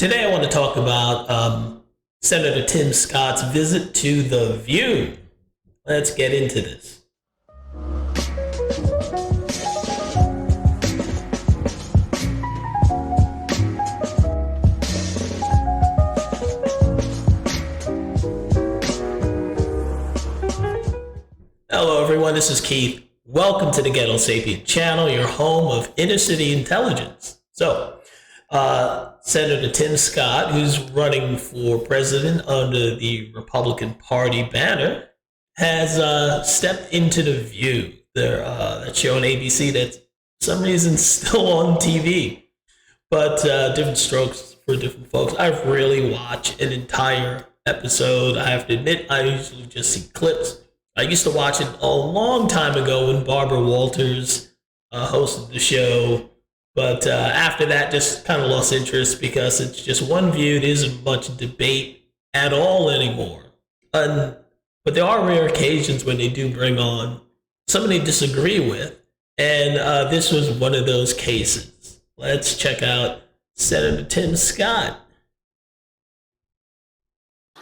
Today, I want to talk about Senator Tim Scott's visit to The View. Let's get into this. Hello, everyone. This is Keith. Welcome to the Ghetto Sapient channel, your home of inner city intelligence. Senator Tim Scott, who's running for president under the Republican Party banner, has stepped into The View, that show on ABC that's for some reason still on TV. But different strokes for different folks. I've really watched an entire episode. I have to admit, I usually just see clips. I used to watch it a long time ago when Barbara Walters hosted the show. But after that, just kind of lost interest because it's just one view. There isn't much debate at all anymore. But there are rare occasions when they do bring on someone they disagree with. And this was one of those cases. Let's check out Senator Tim Scott.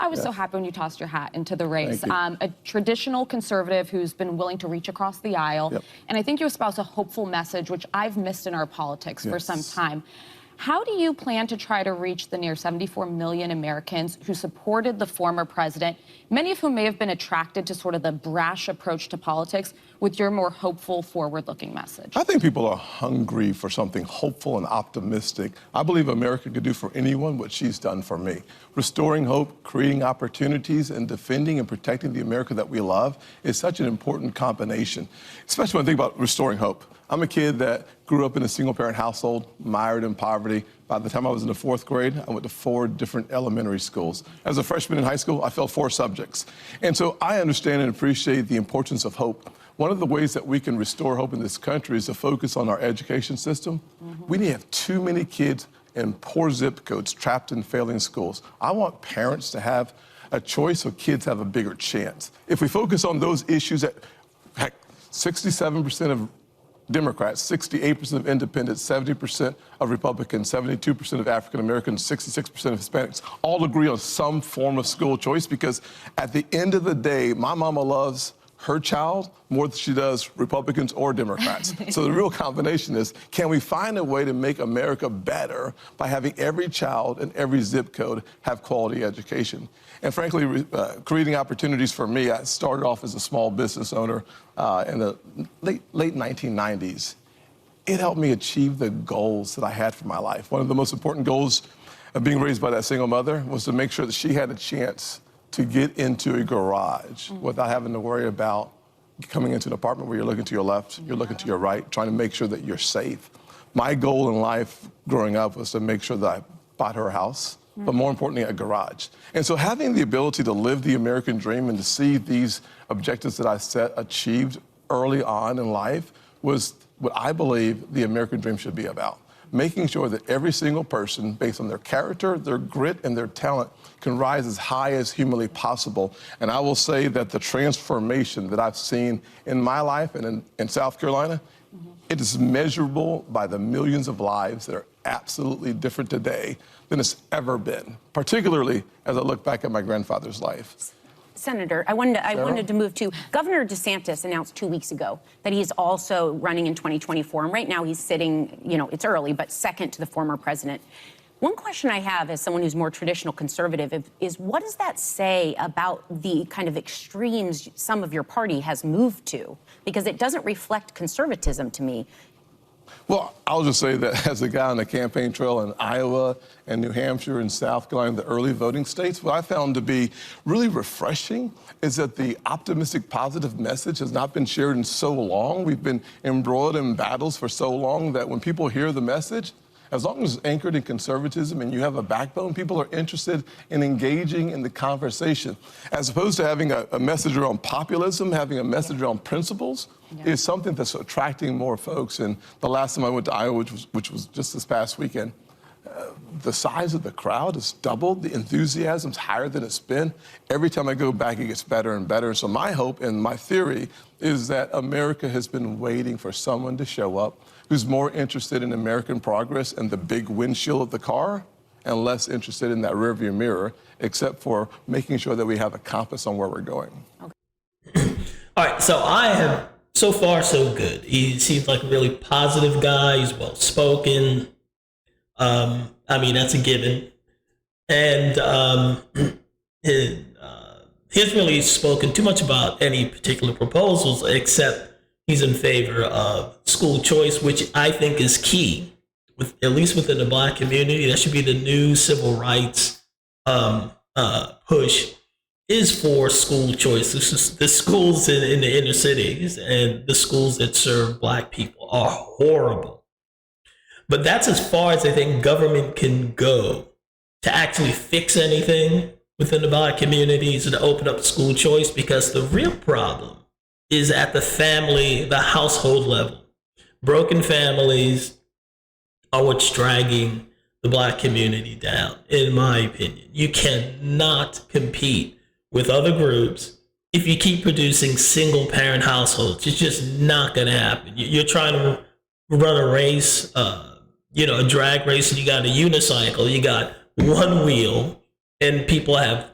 I was so happy when you tossed your hat into the race. A traditional conservative who's been willing to reach across the aisle. And I think you espouse a hopeful message, which I've missed in our politics for some time. How do you plan to try to reach the near 74 million Americans who supported the former president, many of whom may have been attracted to sort of the brash approach to politics, with your more hopeful, forward-looking message? I think people are hungry for something hopeful and optimistic. I believe America could do for anyone what she's done for me. Restoring hope, creating opportunities, and defending and protecting the America that we love is such an important combination, especially when I think about restoring hope. I'm a kid that grew up in a single-parent household, mired in poverty. By the time I was in the 4th grade, I went to 4 different elementary schools. As a freshman in high school, I failed 4 subjects. And so I understand and appreciate the importance of hope. One of the ways that we can restore hope in this country is to focus on our education system. We need to have too many kids in poor zip codes trapped in failing schools. I want parents to have a choice so kids have a bigger chance. If we focus on those issues that, heck, 67% of Democrats, 68% of independents, 70% of Republicans, 72% of African Americans, 66% of Hispanics all agree on some form of school choice, because at the end of the day, my mama loves her child more than she does Republicans or Democrats. So the real combination is, can we find a way to make America better by having every child in every zip code have quality education? And frankly, creating opportunities for me, I started off as a small business owner in the late 1990s. It helped me achieve the goals that I had for my life. One of the most important goals of being raised by that single mother was to make sure that she had a chance to get into a garage without having to worry about coming into an apartment where you're looking to your left, you're looking to your right, trying to make sure that you're safe. My goal in life growing up was to make sure that I bought her a house, but more importantly, a garage. And so having the ability to live the American dream and to see these objectives that I set achieved early on in life was what I believe the American dream should be about. Making sure that every single person, based on their character, their grit, and their talent, can rise as high as humanly possible. And I will say that the transformation that I've seen in my life and in South Carolina, it is measurable by the millions of lives that are absolutely different today than it's ever been, particularly as I look back at my grandfather's life. Senator, I wanted to move to Governor DeSantis announced 2 weeks ago that he's also running in 2024. And right now he's sitting, it's early, but second to the former president. One question I have as someone who's more traditional conservative is, what does that say about the kind of extremes some of your party has moved to? Because it doesn't reflect conservatism to me. Well, I'll just say that as a guy on the campaign trail in Iowa and New Hampshire and South Carolina, the early voting states, what I found to be really refreshing is that the optimistic, positive message has not been shared in so long. We've been embroiled in battles for so long that when people hear the message, as long as it's anchored in conservatism and you have a backbone, people are interested in engaging in the conversation. As opposed to having a message around populism, having a message around principles is something that's attracting more folks. And the last time I went to Iowa, which was just this past weekend, the size of the crowd has doubled. The enthusiasm's higher than it's been. Every time I go back, it gets better and better. So my hope and my theory is that America has been waiting for someone to show up who's more interested in American progress and the big windshield of the car and less interested in that rearview mirror, except for making sure that we have a compass on where we're going. All right, so far so good. He seems like a really positive guy. He's well spoken. I mean, that's a given. And he hasn't really spoken too much about any particular proposals, except he's in favor of school choice, which I think is key, at least within the Black community. That should be the new civil rights push, is for school choice. The schools in the inner cities and the schools that serve Black people are horrible. But that's as far as I think government can go to actually fix anything within the Black communities and to open up school choice, because the real problem is at the household level. Broken families are what's dragging the Black community down, in my opinion. You cannot compete with other groups if you keep producing single parent households. It's just not going to happen. You're trying to run a race, a drag race, and you got a unicycle, you got one wheel, and people have,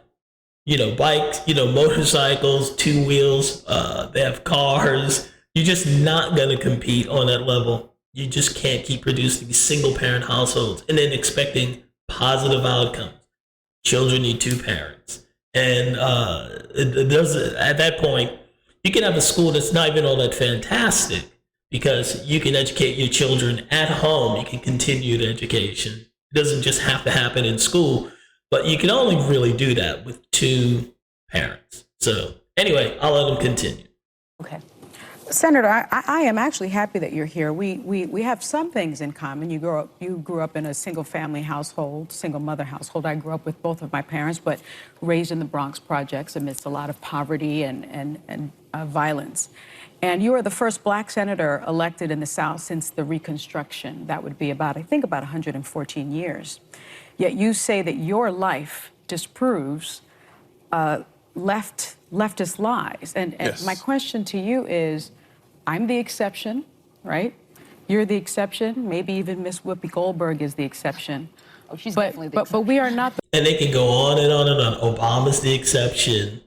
bikes, motorcycles, two wheels, they have cars. You're just not going to compete on that level. You just can't keep producing single parent households and then expecting positive outcomes. Children need two parents. And at that point, you can have a school that's not even all that fantastic, because you can educate your children at home. You can continue the education. It doesn't just have to happen in school, but you can only really do that with two parents. So anyway, I'll let them continue. Okay. Senator, I am actually happy that you're here. We have some things in common. You grew up in a single family household, single mother household. I grew up with both of my parents, but raised in the Bronx projects amidst a lot of poverty and violence. And you are the first Black senator elected in the South since the Reconstruction. That would be about 114 years. Yet you say that your life disproves leftist lies. And Yes. My question to you is, I'm the exception, right? You're the exception. Maybe even Miss Whoopi Goldberg is the exception. Oh, she's definitely the exception. But we are not the And they can go on and on and on. Obama's the exception.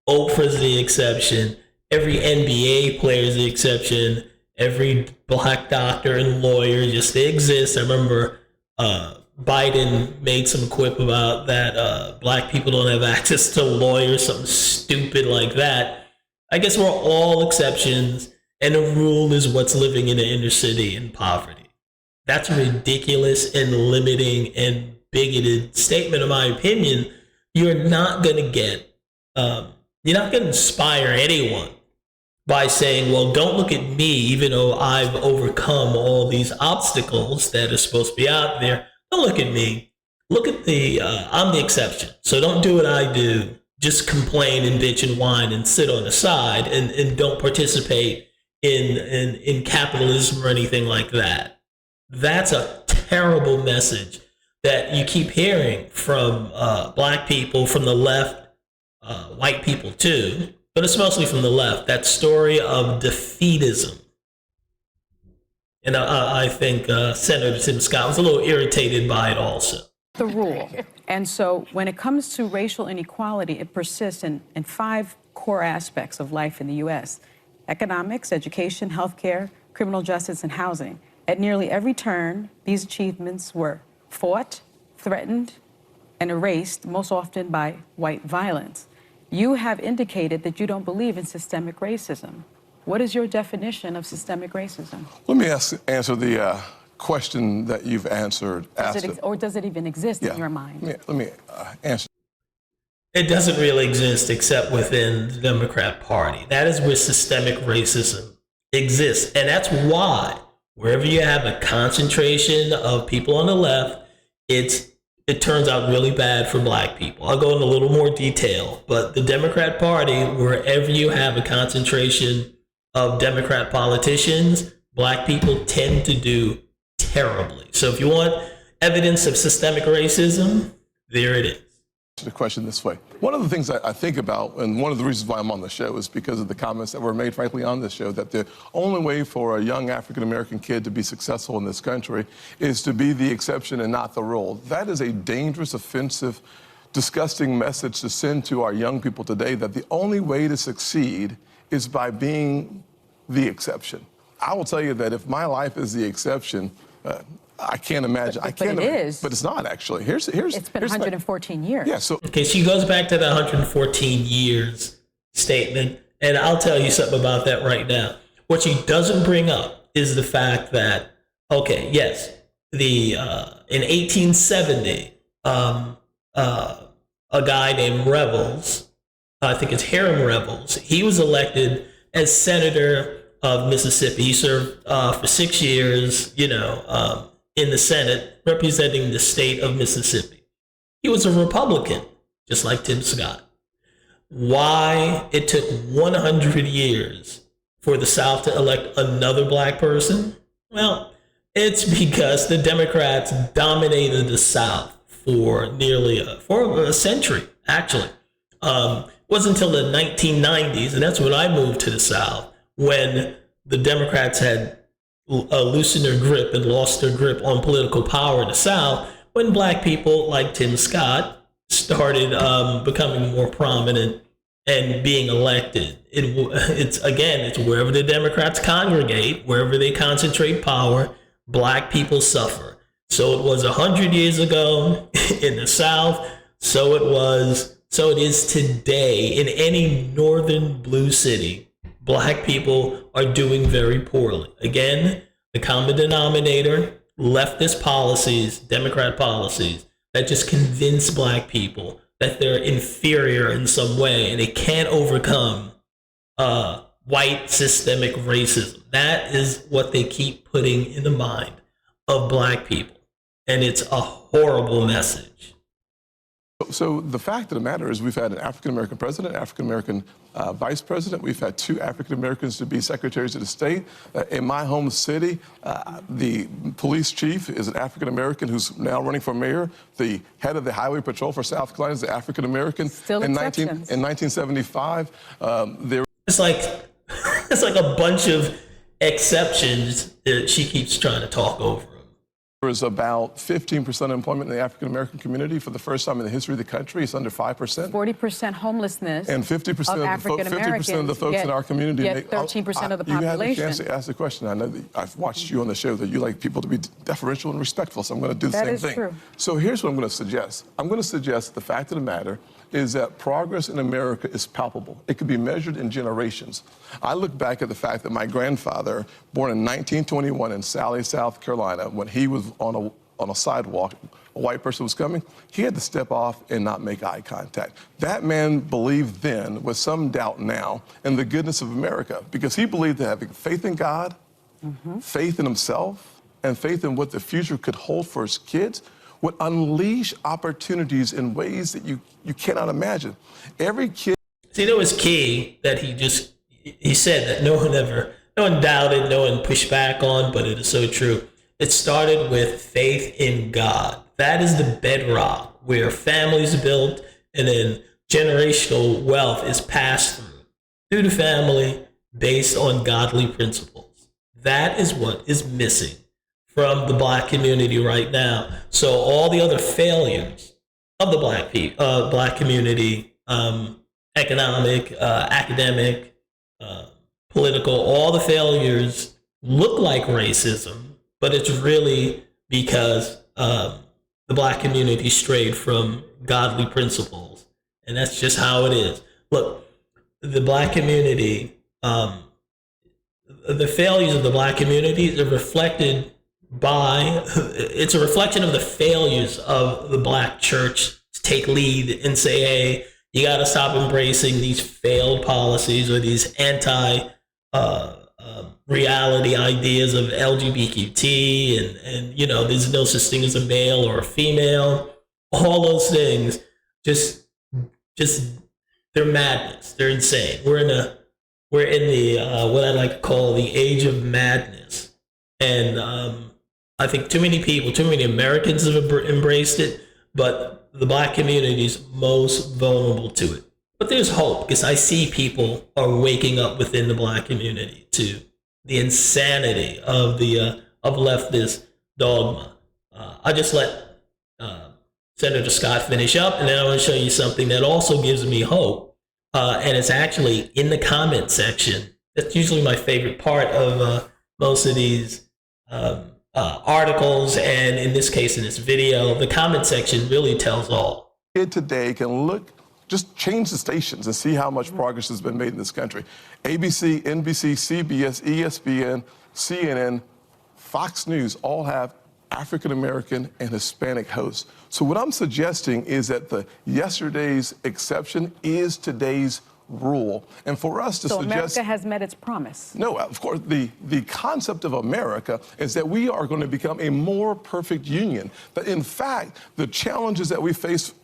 Oprah's the exception. Every NBA player is the exception. Every Black doctor and lawyer, they exist. I remember Biden made some quip about that Black people don't have access to lawyers, something stupid like that. I guess we're all exceptions, and the rule is what's living in the inner city in poverty. That's a ridiculous and limiting and bigoted statement, in my opinion. You're not going to inspire anyone by saying, well, don't look at me, even though I've overcome all these obstacles that are supposed to be out there. Don't look at me. Look at I'm the exception. So don't do what I do. Just complain and bitch and whine and sit on the side and don't participate in capitalism or anything like that. That's a terrible message that you keep hearing from Black people, from the left, white people too, but it's mostly from the left. That story of defeatism. And I think Senator Tim Scott was a little irritated by it also. the rule. And so when it comes to racial inequality, it persists in 5 core aspects of life in the U.S. economics, education, healthcare, criminal justice, and housing. At nearly every turn, these achievements were fought, threatened, and erased, most often by white violence. You have indicated that you don't believe in systemic racism. What is your definition of systemic racism? Let me answer the question that you've answered. Or does it even exist in your mind? Let me answer. It doesn't really exist except within the Democrat Party. That is where systemic racism exists. And that's why wherever you have a concentration of people on the left, it turns out really bad for Black people. I'll go in a little more detail, but the Democrat Party, wherever you have a concentration of Democrat politicians, Black people tend to do terribly. So if you want evidence of systemic racism, there it is. The question this way. One of the things I think about, and one of the reasons why I'm on the show, is because of the comments that were made, frankly, on this show, that the only way for a young African-American kid to be successful in this country is to be the exception and not the rule. That is a dangerous, offensive, disgusting message to send to our young people today, that the only way to succeed is by being the exception. I will tell you that if my life is the exception, I can't imagine. But it is. But it's not, actually. It's been 114 years. Yeah, so. Okay, she goes back to the 114 years statement, and I'll tell you something about that right now. What she doesn't bring up is the fact that, okay, yes, in 1870, a guy named Revels, I think it's Hiram Revels, he was elected as senator of Mississippi. He served for 6 years, in the Senate, representing the state of Mississippi. He was a Republican, just like Tim Scott. Why it took 100 years for the South to elect another black person? Well, it's because the Democrats dominated the South for nearly a century, actually. It wasn't until the 1990s, and that's when I moved to the South, when the Democrats had loosened their grip and lost their grip on political power in the South, when black people like Tim Scott started becoming more prominent and being elected. It's wherever the Democrats congregate, wherever they concentrate power, black people suffer. So it was 100 years ago in the South, so it is today in any northern blue city. Black people are doing very poorly. Again, the common denominator, leftist policies, Democrat policies, that just convince black people that they're inferior in some way and they can't overcome white systemic racism. That is what they keep putting in the mind of black people. And it's a horrible message. So the fact of the matter is we've had an African-American president, African-American vice president. We've had 2 African-Americans to be secretaries of the state. In my home city, the police chief is an African-American who's now running for mayor. The head of the highway patrol for South Carolina is an African-American. Still in exceptions. In 1975, there. It's like a bunch of exceptions that she keeps trying to talk over. There is about 15% employment in the African-American community for the first time in the history of the country. It's under 5%. 40% homelessness. And 50% of the folks in our community. Get 13% of the population. You had the chance to ask the question. I know that I've watched you on the show that you like people to be deferential and respectful, so I'm going to do the same thing. That is true. So here's what I'm going to suggest. I'm going to suggest the fact of the matter is that progress in America is palpable. It can be measured in generations. I look back at the fact that my grandfather, born in 1921 in Sally, South Carolina, when he was on a sidewalk, a white person was coming, he had to step off and not make eye contact. That man believed then, with some doubt now, in the goodness of America, because he believed that having faith in God, faith in himself, and faith in what the future could hold for his kids would unleash opportunities in ways that you cannot imagine. Every kid. See, that was key that he said that no one doubted, no one pushed back on, but it is so true. It started with faith in God. That is the bedrock where families are built and then generational wealth is passed through the family based on godly principles. That is what is missing from the black community right now. So all the other failures of the black community, economic, academic, political, all the failures look like racism, but it's really because the black community strayed from godly principles. And that's just how it is. Look, the black community, the failures of the black community are reflected it's a reflection of the failures of the black church to take lead and say, hey, you got to stop embracing these failed policies or these reality ideas of LGBTQ and there's no such thing as a male or a female. All those things, just they're madness. They're insane. We're in the what I like to call the age of madness, and I think too many Americans have embraced it, but the black community is most vulnerable to it. But there's hope, because I see people are waking up within the black community to the insanity of the of leftist dogma. I just let Senator Scott finish up, and then I want to show you something that also gives me hope, and it's actually in the comment section. That's usually my favorite part of most of these articles, and in this case, in this video, the comment section really tells all. Kid today can look, just change the stations and see how much progress has been made in this country. ABC, NBC, CBS, ESPN, CNN, Fox News all have African American and Hispanic hosts. So what I'm suggesting is that the yesterday's exception is today's rule. And for us to so suggest— America has met its promise. No, of course, the concept of America is that we are going to become a more perfect union. That in fact, the challenges that we faced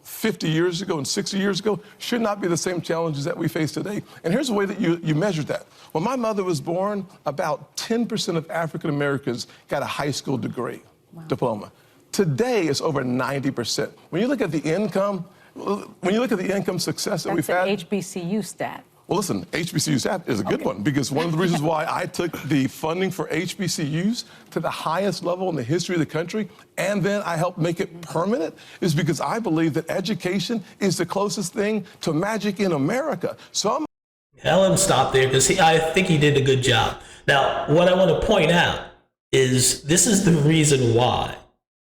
50 years ago and 60 years ago should not be the same challenges that we face today. And here's the way that you measure that. When my mother was born, about 10% of African Americans got a high school degree, diploma. Today, it's over 90%. When you look at the income, success that we've had— That's an HBCU stat. Well, listen, HBCU stat is a good one, because one of the reasons why I took the funding for HBCUs to the highest level in the history of the country, and then I helped make it permanent, is because I believe that education is the closest thing to magic in America. So Let him stop there, because I think he did a good job. Now, what I want to point out is this is the reason why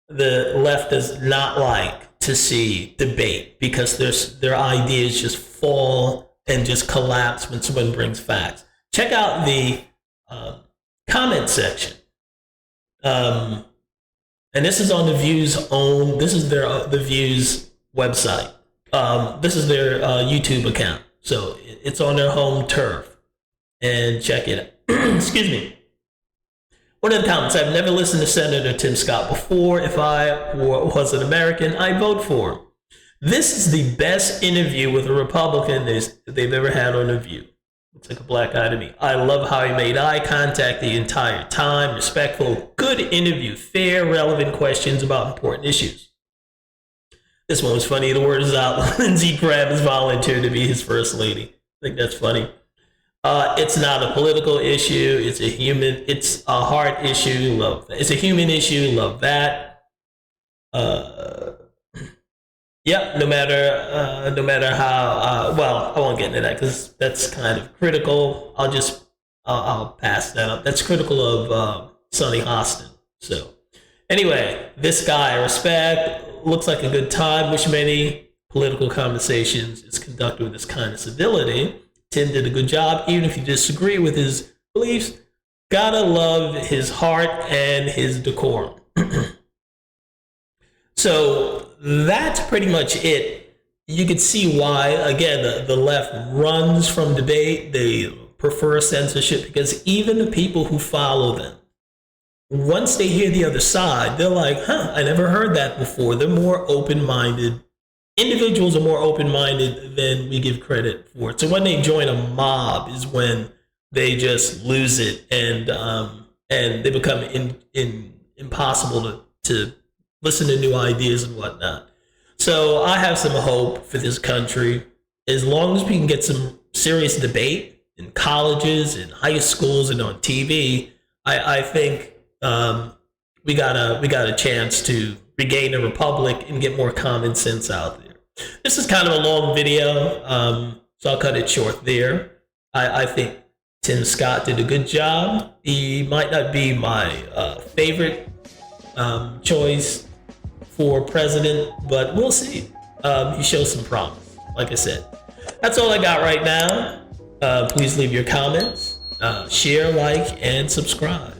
the left does not like to see debate, because their ideas just fall and just collapse when someone brings facts. Check out the comment section. And this is on the View's own, this is the View's website. This is their YouTube account. So it's on their home turf. And check it out. Excuse me. One of the comments: I've never listened to Senator Tim Scott before. If I was an American, I'd vote for him. This is the best interview with a Republican they've ever had on The View. Looks like a black eye to me. I love how he made eye contact the entire time. Respectful, good interview, fair, relevant questions about important issues. This one was funny. The word is out. Lindsey Graham has volunteered to be his first lady. I think that's funny. It's not a political issue. It's a heart issue. Love that. It's a human issue. Love that. Yep. No matter how. Well, I won't get into that because that's kind of critical. I'll pass that up. That's critical of Sonny Hostin. So, anyway, this guy, respect. Looks like a good time. Wish many political conversations is conducted with this kind of civility. Tim did a good job, even if you disagree with his beliefs. Gotta love his heart and his decorum. So that's pretty much it. You can see why, again, the left runs from debate. They prefer censorship because even the people who follow them, once they hear the other side, they're like, I never heard that before. They're more open-minded. Individuals are more open-minded than we give credit for it. So when they join a mob is when they just lose it and they become impossible to listen to new ideas and whatnot. So I have some hope for this country. As long as we can get some serious debate in colleges, in high schools, and on TV, I think we got a chance to regain a republic and get more common sense out there. This is kind of a long video, so I'll cut it short there. I think Tim Scott did a good job. He might not be my favorite choice for president, but we'll see. He shows some promise, like I said. That's all I got right now. Please leave your comments, share, like, and subscribe.